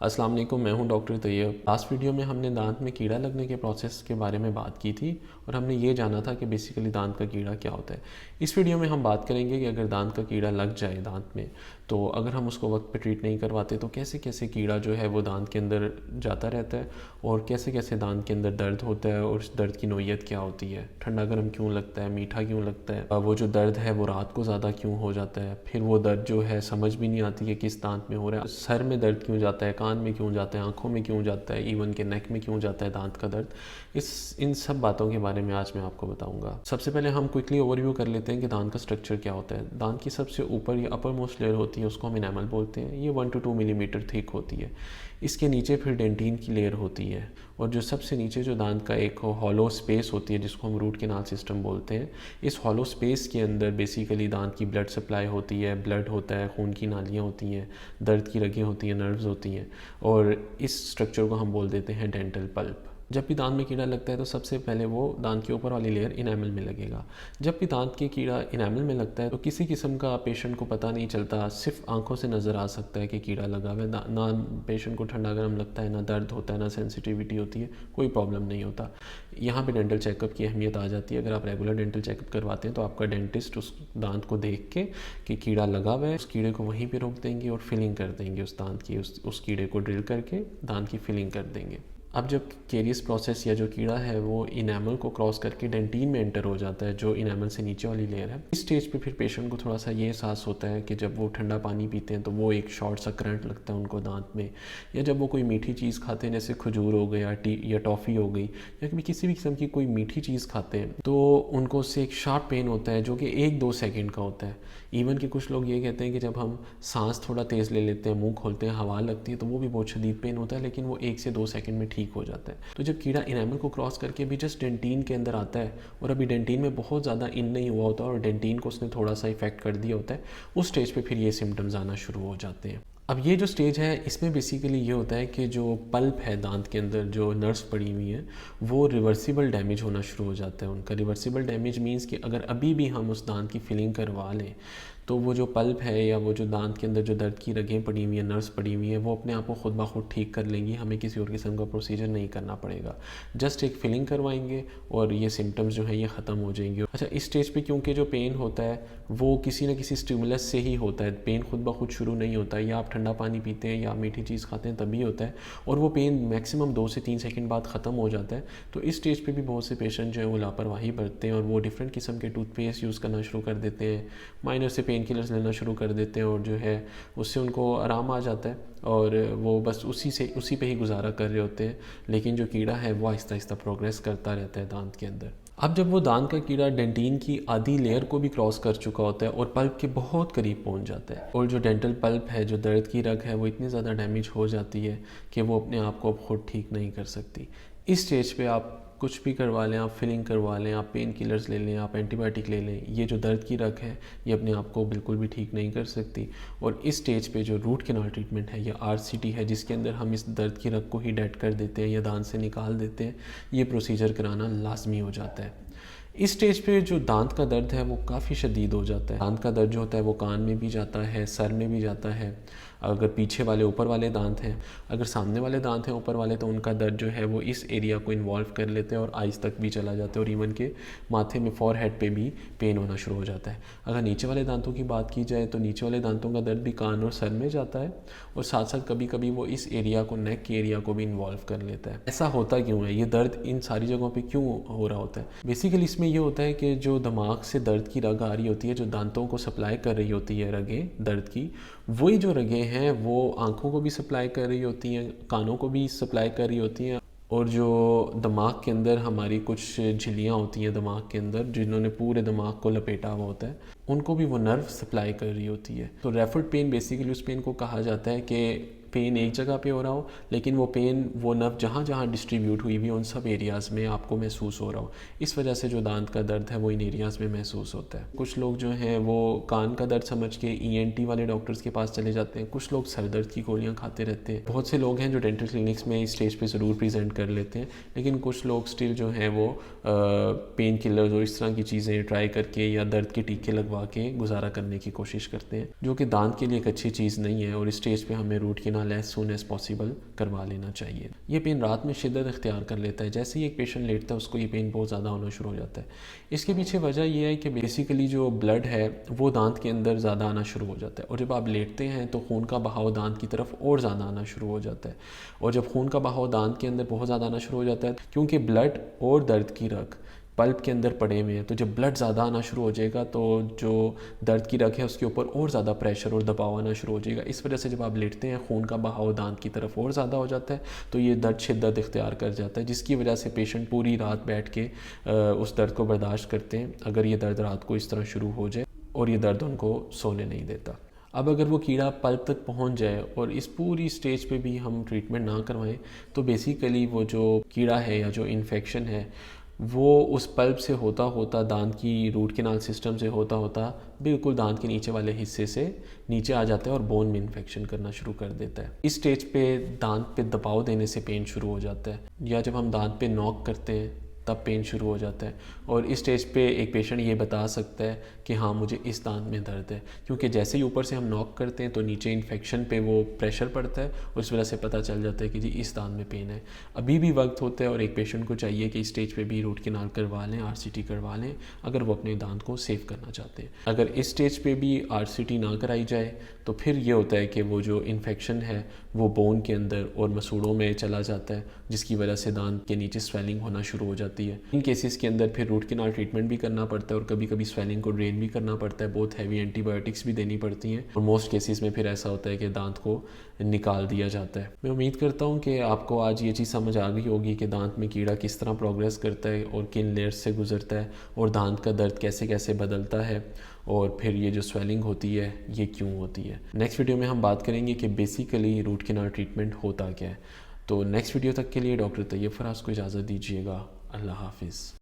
अस्सलाम वालेकुम, मैं हूं डॉक्टर तैयब। लास्ट वीडियो में हमने दांत में कीड़ा लगने के प्रोसेस के बारे में बात की थी और हमने ये जाना था कि बेसिकली दांत का कीड़ा क्या होता है। इस वीडियो में हम बात करेंगे कि अगर दांत का कीड़ा लग जाए दांत में, तो अगर हम उसको वक्त पे ट्रीट नहीं करवाते तो कैसे कैसे कीड़ा जो है वो दांत के अंदर जाता रहता है और कैसे कैसे दांत के अंदर दर्द होता है और उस दर्द की नौयत क्या होती है, ठंडा गर्म क्यों लगता है, मीठा क्यों लगता है, वो जो दर्द है वो रात को ज़्यादा क्यों हो जाता है, फिर वो दर्द जो है समझ भी नहीं आती कि किस दांत में हो रहा है, सर में दर्द क्यों जाता है, कान में क्यों जाता है, आंखों में क्यों जाता है, इवन के नेक में क्यों जाता है दांत का दर्द। इन सब बातों के बारे में आज मैं आपको बताऊंगा। सबसे पहले हम क्विकली ओवरव्यू कर लेते हैं कि दांत का स्ट्रक्चर क्या होता है। दांत की सबसे ऊपर या अपर मोस्ट लेयर होती है, उसको हम इनेमल बोलते हैं। ये 1 to 2 मिलीमीटर थिक होती है। इसके नीचे फिर डेंटिन की लेयर होती है और जो सबसे नीचे जो दांत का एक हॉलो स्पेस होती है जिसको हम रूट कैनाल सिस्टम बोलते हैं, इस हॉलो स्पेस के अंदर बेसिकली दांत की ब्लड सप्लाई होती है, ब्लड होता है, खून की नालियाँ होती हैं, दर्द की रगें होती हैं, नर्व्स होती हैं और इस स्ट्रक्चर को हम बोल देते हैं डेंटल पल्प। जब भी दांत में कीड़ा लगता है तो सबसे पहले वो दांत के ऊपर वाली लेयर इनेमल में लगेगा। जब भी दांत के कीड़ा इनेमल में लगता है तो किसी किस्म का पेशेंट को पता नहीं चलता, सिर्फ आंखों से नज़र आ सकता है कि कीड़ा लगा हुआ है। ना पेशेंट को ठंडा गर्म लगता है, ना दर्द होता है, ना सेंसिटिविटी होती है, कोई प्रॉब्लम नहीं होता। यहाँ पे डेंटल चेकअप की अहमियत आ जाती है। अगर आप रेगुलर डेंटल चेकअप करवाते हैं तो आपका डेंटिस्ट उस दांत को देख के कि कीड़ा लगा हुआ है, उस कीड़े को वहीं पर रोक देंगे और फिलिंग कर देंगे उस दांत की, उस कीड़े को ड्रिल करके दांत की फिलिंग कर देंगे। अब जब कैरियस प्रोसेस या जो कीड़ा है वो इनेमल को क्रॉस करके डेंटिन में एंटर हो जाता है, जो इनेमल से नीचे वाली लेयर है, इस स्टेज पे फिर पेशेंट को थोड़ा सा ये एहसास होता है कि जब वो ठंडा पानी पीते हैं तो वो एक शॉर्ट सा करंट लगता है उनको दांत में, या जब वो कोई मीठी चीज़ खाते हैं जैसे खजूर हो गया, टी या टॉफ़ी हो गई, या किसी भी किस्म की कोई मीठी चीज़ खाते हैं तो उनको उससे एक शार्प पेन होता है जो कि 1-2 सेकेंड का होता है। इवन कि कुछ लोग ये कहते हैं कि जब हम सांस थोड़ा तेज़ ले लेते हैं, मुंह खोलते हैं, हवा लगती है तो वो भी बहुत शदीद पेन होता है, लेकिन वो 1 से 2 सेकंड में ठीक हो जाता है। तो जब कीड़ा इनेमल को क्रॉस करके भी जस्ट डेंटिन के अंदर आता है और अभी डेंटिन में बहुत ज़्यादा इन नहीं हुआ होता और डेंटिन को उसने थोड़ा सा इफेक्ट कर दिया होता है, उस स्टेज पे फिर ये सिम्टम्स आना शुरू हो जाते हैं। अब ये जो स्टेज है इसमें बेसिकली ये होता है कि जो पल्प है दांत के अंदर, जो नर्व्स पड़ी हुई हैं, वो रिवर्सिबल डैमेज होना शुरू हो जाता है उनका। रिवर्सिबल डैमेज मीन्स कि अगर अभी भी हम उस दांत की फिलिंग करवा लें तो वो जो पल्प है या वो जो दांत के अंदर जो दर्द की रगें पड़ी हुई हैं, नर्व्स पड़ी हुई हैं, वो अपने आप को खुद ब खुद ठीक कर लेंगी। हमें किसी और किस्म का प्रोसीजर नहीं करना पड़ेगा, जस्ट एक फिलिंग करवाएंगे और ये सिम्टम्स जो हैं ये ख़त्म हो जाएंगे। अच्छा, इस स्टेज पे क्योंकि जो पेन होता है वो किसी न किसी स्टिमुलस से ही होता है, पेन खुद ब खुद शुरू नहीं होता है, या आप ठंडा पानी पीते हैं या मीठी चीज़ खाते हैं तभी होता है और वो पेन मैक्सिमम 2 से 3 सेकंड बाद ख़त्म हो जाता है। तो इस स्टेज पे भी बहुत से पेशेंट जो है वो लापरवाही बरतते हैं और वो डिफरेंट किस्म के टूथपेस्ट यूज़ करना शुरू कर देते हैं, माइनर से पेन किलर्स लेना शुरू कर देते हैं और जो है उससे उनको आराम आ जाता है और वो बस उसी पे ही गुजारा कर रहे होते हैं। लेकिन जो कीड़ा है वो आहिस्ता आहिस्ता प्रोग्रेस करता रहता है दांत के अंदर। अब जब वो दांत का कीड़ा डेंटिन की आधी लेयर को भी क्रॉस कर चुका होता है और पल्प के बहुत करीब पहुंच जाता है और जो डेंटल पल्प है, जो दर्द की रग है, वो इतनी ज़्यादा डैमेज हो जाती है कि वो अपने आप को अब खुद ठीक नहीं कर सकती। इस स्टेज पे आप कुछ भी करवा लें, आप फिलिंग करवा लें, आप पेन किलर्स ले लें, आप एंटीबायोटिक ले लें, ये जो दर्द की रग है ये अपने आप को बिल्कुल भी ठीक नहीं कर सकती। और इस स्टेज पे जो रूट कैनाल ट्रीटमेंट है या आरसीटी है, जिसके अंदर हम इस दर्द की रग को ही डेड कर देते हैं या दांत से निकाल देते हैं, ये प्रोसीजर कराना लाजमी हो जाता है। इस स्टेज पे जो दांत का दर्द है वो काफ़ी शदीद हो जाता है। दांत का दर्द जो होता है वो कान में भी जाता है, सर में भी जाता है। अगर पीछे वाले ऊपर वाले दांत हैं, अगर सामने वाले दांत हैं ऊपर वाले, तो उनका दर्द जो है वो इस एरिया को इन्वॉल्व कर लेते हैं और आइज़ तक भी चला जाता है और इवन के माथे में, फॉरहेड पे भी पेन होना शुरू हो जाता है। अगर नीचे वाले दांतों की बात की जाए तो नीचे वाले दांतों का दर्द भी कान और सर में जाता है और साथ साथ कभी कभी वो इस एरिया को, नेक के एरिया को भी इन्वॉल्व कर लेता है। ऐसा होता क्यों है, ये दर्द इन सारी जगहों पर क्यों हो रहा होता है? बेसिकली इसमें ये होता है कि जो दिमाग से दर्द की रग आ रही होती है, जो दांतों को सप्लाई कर रही होती है रगें दर्द की, वही जो रगें हैं वो आँखों को भी सप्लाई कर रही होती हैं, कानों को भी सप्लाई कर रही होती हैं और जो दिमाग के अंदर हमारी कुछ झिल्लियाँ होती हैं दिमाग के अंदर, जिन्होंने पूरे दिमाग को लपेटा हुआ होता है, उनको भी वो नर्व सप्लाई कर रही होती है। तो रेफर्ड पेन बेसिकली उस पेन को कहा जाता है कि पेन एक जगह पे हो रहा हो लेकिन वो पेन, वो नर्व जहाँ जहाँ डिस्ट्रीब्यूट हुई हुई उन सब एरियाज़ में आपको महसूस हो रहा हो। इस वजह से जो दांत का दर्द है वो इन एरियाज़ में महसूस होता है। कुछ लोग जो हैं वो कान का दर्द समझ के ईएनटी वाले डॉक्टर्स के पास चले जाते हैं, कुछ लोग सर दर्द की गोलियाँ खाते रहते हैं। बहुत से लोग हैं जो डेंटल क्लिनिक्स में इस स्टेज पर ज़रूर प्रेजेंट कर लेते हैं, लेकिन कुछ लोग स्टिल जो हैं वो पेन किलर्स और इस तरह की चीज़ें ट्राई करके या दर्द के टीके लगवा के गुजारा करने की कोशिश करते हैं, जो कि दांत के लिए एक अच्छी चीज़ नहीं है। और इस स्टेज पे हमें रूट कैनाल इस्तेमाल एज सून एज़ पॉसिबल करवा लेना चाहिए। ये पेन रात में शिद्दत इख्तियार कर लेता है, जैसे ही एक पेशेंट लेटता है उसको ये पेन बहुत ज़्यादा होना शुरू हो जाता है। इसके पीछे वजह यह है कि बेसिकली जो ब्लड है वो दांत के अंदर ज़्यादा आना शुरू हो जाता है, और जब आप लेटते हैं तो खून का बहाव दांत की तरफ और ज़्यादा आना शुरू हो जाता है। और जब खून का बहाव दांत के अंदर बहुत ज़्यादा आना शुरू हो जाता है, क्योंकि ब्लड और दर्द की रग पल्प के अंदर पड़े हुए हैं, तो जब ब्लड ज़्यादा आना शुरू हो जाएगा तो जो दर्द की रग है उसके ऊपर और ज़्यादा प्रेशर और दबाव आना शुरू हो जाएगा। इस वजह से जब आप लेटते हैं खून का बहाव दांत की तरफ और ज़्यादा हो जाता है, तो ये दर्द शिद्दत इख्तियार कर जाता है, जिसकी वजह से पेशेंट पूरी रात बैठ के उस दर्द को बर्दाश्त करते हैं, अगर ये दर्द रात को इस तरह शुरू हो जाए और ये दर्द उनको सोने नहीं देता। अब अगर वो कीड़ा पल्प तक पहुंच जाए और इस पूरी स्टेज पे भी हम ट्रीटमेंट ना करवाएं, तो बेसिकली वो जो कीड़ा है या जो इन्फेक्शन है वो उस पल्प से होता होता दांत की रूट कैनाल सिस्टम से होता होता बिल्कुल दांत के नीचे वाले हिस्से से नीचे आ जाता है और बोन में इन्फेक्शन करना शुरू कर देता है। इस स्टेज पे दांत पे दबाव देने से पेन शुरू हो जाता है, या जब हम दांत पे नॉक करते हैं तब पेन शुरू हो जाता है। और इस स्टेज पे एक पेशेंट ये बता सकता है कि हाँ मुझे इस दांत में दर्द है, क्योंकि जैसे ही ऊपर से हम नॉक करते हैं तो नीचे इन्फेक्शन पे वो प्रेशर पड़ता है और उस वजह से पता चल जाता है कि जी इस दांत में पेन है। अभी भी वक्त होता है और एक पेशेंट को चाहिए कि इस स्टेज पे भी रूट कैनाल करवा लें, RCT करवा लें, अगर वो अपने दांत को सेव करना चाहते हैं। अगर इस स्टेज पे भी RCT ना कराई जाए तो फिर ये होता है कि वो जो इन्फेक्शन है वो बोन के अंदर और मसूड़ों में चला जाता है, जिसकी वजह से दांत के नीचे स्वेलिंग होना शुरू हो जाती है। इन केसेस के अंदर फिर रूट कैनाल ट्रीटमेंट भी करना पड़ता है और कभी कभी स्वेलिंग को ड्रेन भी करना पड़ता है, बहुत हैवी एंटीबायोटिक्स भी देनी पड़ती हैं, और मोस्ट केसेस में फिर ऐसा होता है कि दांत को निकाल दिया जाता है। मैं उम्मीद करता हूँ कि आपको आज ये चीज़ समझ आ गई होगी कि दांत में कीड़ा किस तरह प्रोग्रेस करता है और किन लेयर्स से गुजरता है, और दांत का दर्द कैसे कैसे बदलता है, और फिर ये जो स्वेलिंग होती है ये क्यों होती है। नेक्स्ट वीडियो में हम बात करेंगे कि बेसिकली रूट कैनाल ट्रीटमेंट होता क्या है। तो नेक्स्ट वीडियो तक के लिए डॉक्टर तैयब फराज को इजाज़त दीजिएगा। अल्लाह हाफिज़।